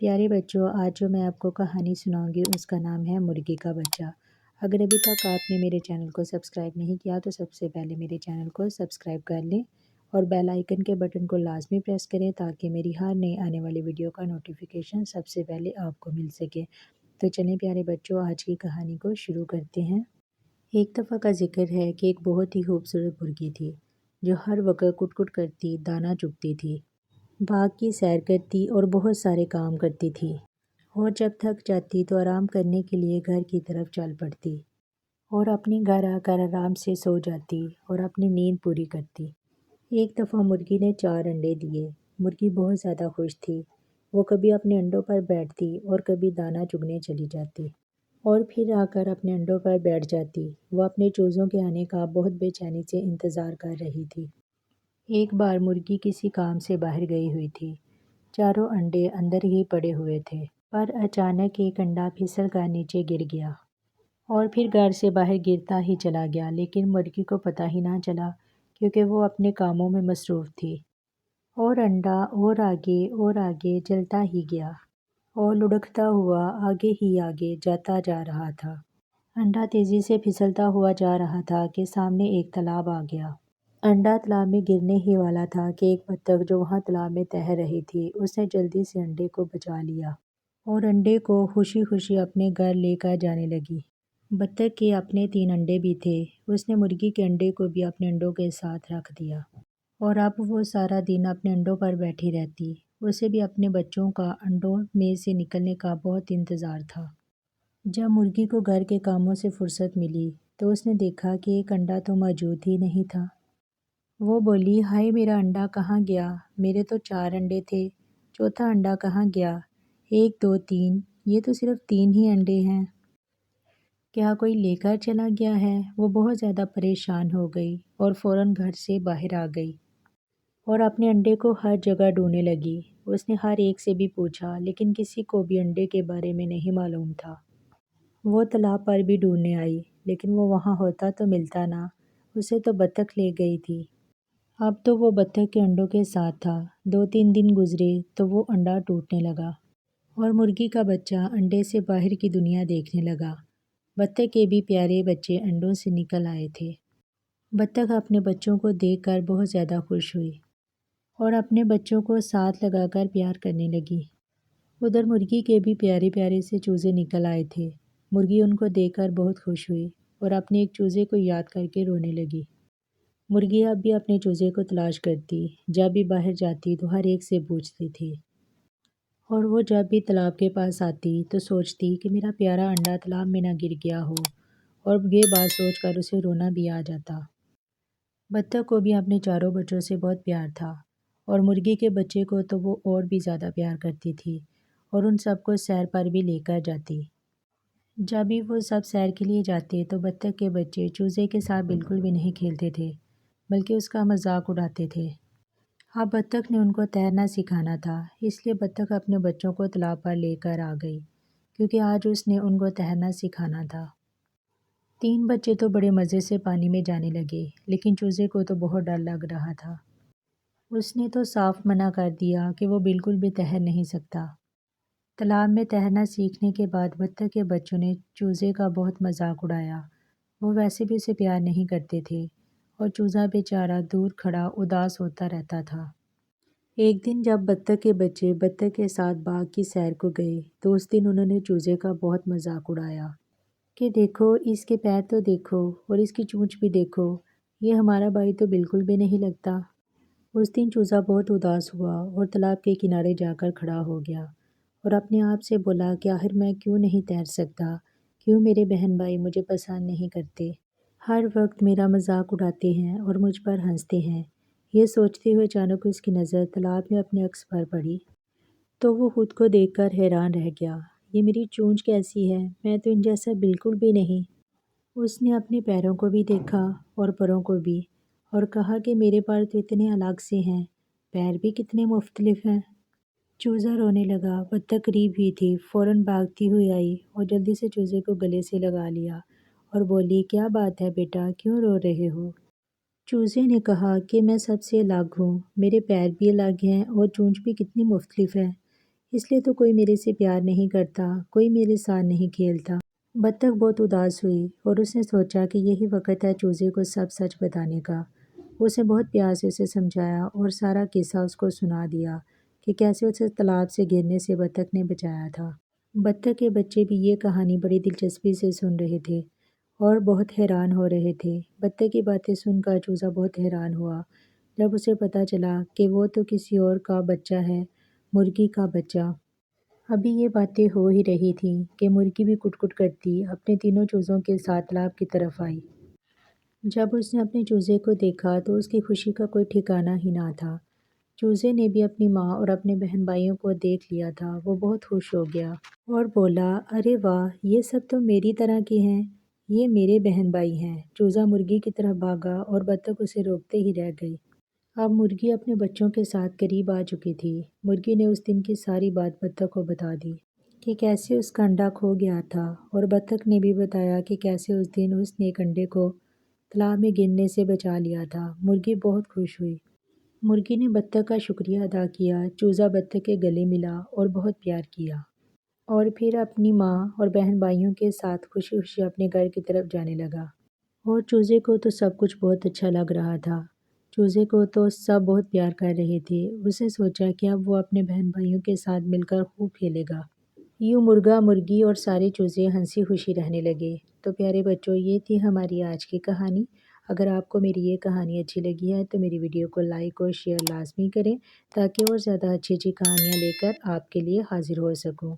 پیارے بچوں، آج جو میں آپ کو کہانی سناؤں گی اس کا نام ہے مرغی کا بچہ۔ اگر ابھی تک آپ نے میرے چینل کو سبسکرائب نہیں کیا تو سب سے پہلے میرے چینل کو سبسکرائب کر لیں اور بیل آئیکن کے بٹن کو لازمی پریس کریں تاکہ میری ہر نئی آنے والی ویڈیو کا نوٹیفیکیشن سب سے پہلے آپ کو مل سکے۔ تو چلیں پیارے بچوں، آج کی کہانی کو شروع کرتے ہیں۔ ایک دفعہ کا ذکر ہے کہ ایک بہت ہی خوبصورت مرغی تھی جو ہر وقت کٹ کٹ کرتی دانہ چگتی تھی، باغ کی سیر کرتی اور بہت سارے کام کرتی تھی، اور جب تھک جاتی تو آرام کرنے کے لیے گھر کی طرف چل پڑتی اور اپنے گھر آ کر آرام سے سو جاتی اور اپنی نیند پوری کرتی۔ ایک دفعہ مرغی نے 4 انڈے دیے۔ مرغی بہت زیادہ خوش تھی۔ وہ کبھی اپنے انڈوں پر بیٹھتی اور کبھی دانہ چگنے چلی جاتی اور پھر آ کر اپنے انڈوں پر بیٹھ جاتی۔ وہ اپنے چوزوں کے آنے کا بہت بے چینی سے انتظار کر رہی تھی۔ ایک بار مرغی کسی کام سے باہر گئی ہوئی تھی۔ چاروں انڈے اندر ہی پڑے ہوئے تھے، پر اچانک ایک انڈا پھسل کر نیچے گر گیا اور پھر گھر سے باہر گرتا ہی چلا گیا، لیکن مرغی کو پتہ ہی نہ چلا کیونکہ وہ اپنے کاموں میں مصروف تھی، اور انڈا اور آگے جلتا ہی گیا اور لڑکتا ہوا آگے ہی آگے جاتا جا رہا تھا۔ انڈا تیزی سے پھسلتا ہوا جا رہا تھا کہ سامنے ایک تالاب آ گیا۔ انڈا تالاب میں گرنے ہی والا تھا کہ ایک بطخ جو وہاں تالاب میں تیر رہی تھی، اس نے جلدی سے انڈے کو بچا لیا اور انڈے کو خوشی خوشی اپنے گھر لے کر جانے لگی۔ بطخ کے اپنے 3 انڈے بھی تھے۔ اس نے مرغی کے انڈے کو بھی اپنے انڈوں کے ساتھ رکھ دیا اور اب وہ سارا دن اپنے انڈوں پر بیٹھی رہتی۔ اسے بھی اپنے بچوں کا انڈوں میں سے نکلنے کا بہت انتظار تھا۔ جب مرغی کو گھر کے کاموں سے فرصت ملی تو اس نے دیکھا کہ ایک انڈا تو موجود ہی نہیں تھا۔ وہ بولی، ہائے میرا انڈا کہاں گیا؟ میرے تو 4 انڈے تھے، چوتھا انڈا کہاں گیا؟ 1 2 3، یہ تو صرف 3 ہی انڈے ہیں، کیا کوئی لے کر چلا گیا ہے؟ وہ بہت زیادہ پریشان ہو گئی اور فوراً گھر سے باہر آ گئی اور اپنے انڈے کو ہر جگہ ڈھونڈنے لگی۔ اس نے ہر ایک سے بھی پوچھا لیکن کسی کو بھی انڈے کے بارے میں نہیں معلوم تھا۔ وہ تالاب پر بھی ڈھونڈنے آئی لیکن وہ وہاں ہوتا تو ملتا نہ، اسے تو بطخ لے گئی تھی۔ اب تو وہ بطخ کے انڈوں کے ساتھ تھا۔ 2 3 دن گزرے تو وہ انڈا ٹوٹنے لگا اور مرغی کا بچہ انڈے سے باہر کی دنیا دیکھنے لگا۔ بطخ کے بھی پیارے بچے انڈوں سے نکل آئے تھے۔ بطخ اپنے بچوں کو دیکھ کر بہت زیادہ خوش ہوئی اور اپنے بچوں کو ساتھ لگا کر پیار کرنے لگی۔ ادھر مرغی کے بھی پیارے پیارے سے چوزے نکل آئے تھے۔ مرغی ان کو دیکھ کر بہت خوش ہوئی اور اپنے ایک چوزے کو یاد کر کے رونے لگی۔ مرغی اب بھی اپنے چوزے کو تلاش کرتی، جب بھی باہر جاتی تو ہر ایک سے پوچھتی تھی، اور وہ جب بھی تالاب کے پاس آتی تو سوچتی کہ میرا پیارا انڈا تالاب میں نہ گر گیا ہو، اور یہ بات سوچ کر اسے رونا بھی آ جاتا۔ بطخ کو بھی اپنے چاروں بچوں سے بہت پیار تھا اور مرغی کے بچے کو تو وہ اور بھی زیادہ پیار کرتی تھی اور ان سب کو سیر پر بھی لے کر جاتی۔ جب بھی وہ سب سیر کے لیے جاتے تو بطخ کے بچے چوزے کے ساتھ بالکل بھی نہیں کھیلتے تھے بلکہ اس کا مذاق اڑاتے تھے۔ اب بطخ نے ان کو تیرنا سکھانا تھا، اس لیے بطخ اپنے بچوں کو تالاب پر لے کر آ گئی کیونکہ آج اس نے ان کو تیرنا سکھانا تھا۔ 3 بچے تو بڑے مزے سے پانی میں جانے لگے لیکن چوزے کو تو بہت ڈر لگ رہا تھا۔ اس نے تو صاف منع کر دیا کہ وہ بالکل بھی تیر نہیں سکتا۔ تالاب میں تیرنا سیکھنے کے بعد بطخ کے بچوں نے چوزے کا بہت مذاق اڑایا۔ وہ ویسے بھی اسے پیار نہیں کرتے تھے اور چوزا بیچارہ دور کھڑا اداس ہوتا رہتا تھا۔ ایک دن جب بطخ کے بچے بطخ کے ساتھ باغ کی سیر کو گئے تو اس دن انہوں نے چوزے کا بہت مذاق اڑایا کہ دیکھو اس کے پیر تو دیکھو اور اس کی چونچ بھی دیکھو، یہ ہمارا بھائی تو بالکل بھی نہیں لگتا۔ اس دن چوزا بہت اداس ہوا اور تالاب کے کنارے جا کر کھڑا ہو گیا اور اپنے آپ سے بولا کہ آخر میں کیوں نہیں تیر سکتا، کیوں میرے بہن بھائی مجھے پسند نہیں کرتے، ہر وقت میرا مذاق اڑاتے ہیں اور مجھ پر ہنستے ہیں۔ یہ سوچتے ہوئے اچانک اس کی نظر تالاب میں اپنے عکس پر پڑی تو وہ خود کو دیکھ کر حیران رہ گیا۔ یہ میری چونچ کیسی ہے، میں تو ان جیسا بالکل بھی نہیں۔ اس نے اپنے پیروں کو بھی دیکھا اور پروں کو بھی اور کہا کہ میرے پر تو اتنے الگ سے ہیں، پیر بھی کتنے مختلف ہیں۔ چوزا رونے لگا۔ بطخ قریب ہی تھی، فوراً بھاگتی ہوئی آئی اور جلدی سے چوزے کو گلے سے لگا لیا اور بولی، کیا بات ہے بیٹا، کیوں رو رہے ہو؟ چوزے نے کہا کہ میں سب سے الگ ہوں، میرے پیر بھی الگ ہیں اور چونچ بھی کتنی مختلف ہے، اس لیے تو کوئی میرے سے پیار نہیں کرتا، کوئی میرے ساتھ نہیں کھیلتا۔ بطخ بہت اداس ہوئی اور اس نے سوچا کہ یہی وقت ہے چوزے کو سب سچ بتانے کا۔ اس نے بہت پیار سے اسے سمجھایا اور سارا قصہ اس کو سنا دیا کہ کیسے اسے تالاب سے گرنے سے بطخ نے بچایا تھا۔ بطخ کے بچے بھی یہ کہانی بڑی دلچسپی سے سن رہے تھے اور بہت حیران ہو رہے تھے۔ بطخ کی باتیں سن کر چوزا بہت حیران ہوا جب اسے پتہ چلا کہ وہ تو کسی اور کا بچہ ہے، مرغی کا بچہ۔ ابھی یہ باتیں ہو ہی رہی تھیں کہ مرغی بھی کٹ کٹ کرتی اپنے تینوں چوزوں کے ساتھ تالاب کی طرف آئی۔ جب اس نے اپنے چوزے کو دیکھا تو اس کی خوشی کا کوئی ٹھکانہ ہی نہ تھا۔ چوزے نے بھی اپنی ماں اور اپنے بہن بھائیوں کو دیکھ لیا تھا۔ وہ بہت خوش ہو گیا اور بولا، ارے واہ، یہ سب تو میری طرح کے ہیں، یہ میرے بہن بھائی ہیں۔ چوزا مرغی کی طرف بھاگا اور بطخ اسے روکتے ہی رہ گئی۔ اب مرغی اپنے بچوں کے ساتھ قریب آ چکی تھی۔ مرغی نے اس دن کی ساری بات بطخ کو بتا دی کہ کیسے اس کا انڈا کھو گیا تھا، اور بطخ نے بھی بتایا کہ کیسے اس دن اس نے ایک انڈے کو تالاب میں گرنے سے بچا لیا تھا۔ مرغی بہت خوش ہوئی۔ مرغی نے بطخ کا شکریہ ادا کیا۔ چوزا بطخ کے گلے ملا اور بہت پیار کیا اور پھر اپنی ماں اور بہن بھائیوں کے ساتھ خوشی خوشی اپنے گھر کی طرف جانے لگا۔ اور چوزے کو تو سب کچھ بہت اچھا لگ رہا تھا۔ چوزے کو تو سب بہت پیار کر رہے تھے۔ اس نے سوچا کہ اب وہ اپنے بہن بھائیوں کے ساتھ مل کر خوب کھیلے گا۔ یوں مرغا، مرغی اور سارے چوزے ہنسی خوشی رہنے لگے۔ تو پیارے بچوں، یہ تھی ہماری آج کی کہانی۔ اگر آپ کو میری یہ کہانی اچھی لگی ہے تو میری ویڈیو کو لائک اور شیئر لازمی کریں تاکہ اور زیادہ اچھی اچھی کہانیاں لے کر آپ کے لیے حاضر ہو سکوں۔